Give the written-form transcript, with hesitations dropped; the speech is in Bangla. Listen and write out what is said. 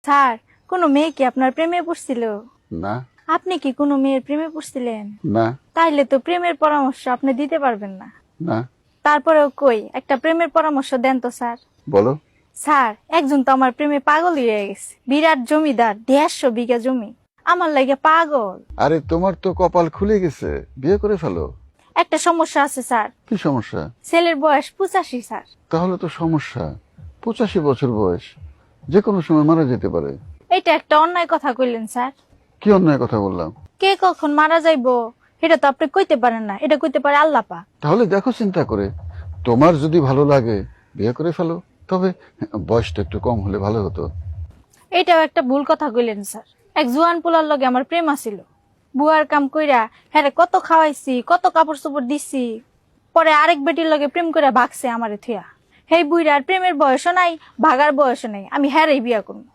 স্যার, কোনো মেয়ে কি আপনার প্রেমে পড়ছিল? না। আপনি কি কোনো মেয়ের প্রেমে পড়ছিলেন? না। তাইলে তো প্রেমের পরামর্শ আপনি দিতে পারবেন না। না। তারপরেও কই একটা প্রেমের পরামর্শ দেন তো স্যার। বলো। স্যার, একজন তো আমার প্রেমে পাগল হয়ে গেছে, বিরাট জমিদার, 150 বিঘা জমি, আমার লাগে পাগল। আরে তোমার তো কপাল খুলে গেছে, বিয়ে করে ফেলো। একটা সমস্যা আছে স্যার, কি সমস্যা? ছেলের বয়স 85 স্যার। তাহলে তো সমস্যা, 85 বছর বয়স, যে কোনো সময় মারা যেতে পারে। এটা একটা অন্যায় কথা কইলেন স্যার। কি অন্যায় কথা বললাম? কে কখন মারা যাইবো এটা তো আপনি কইতে পারেন না, এটা কইতে পারে আল্লাহ পাক। তাহলে দেখো চিন্তা করে, তোমার যদি ভালো লাগে বিয়ে করে ফেলো, তবে বয়সটা একটু কম হলে ভালো হতো। এটাও একটা ভুল কথা কইলেন স্যার। এক জুয়ান পোলার লগে আমার প্রেম আছিল, বুয়ার কাম কইরা হ্যাঁ কত খাওয়াইছি, কত কাপড় চোপড় দিছি, পরে আরেক বেটির লগে প্রেম কইরা ভাগছে আমারে থুয়া। হেই বুইরা আর প্রেমের বয়সও নাই, ভাগার বয়সও নাই, আমি হ্যারেই বিয়া করব।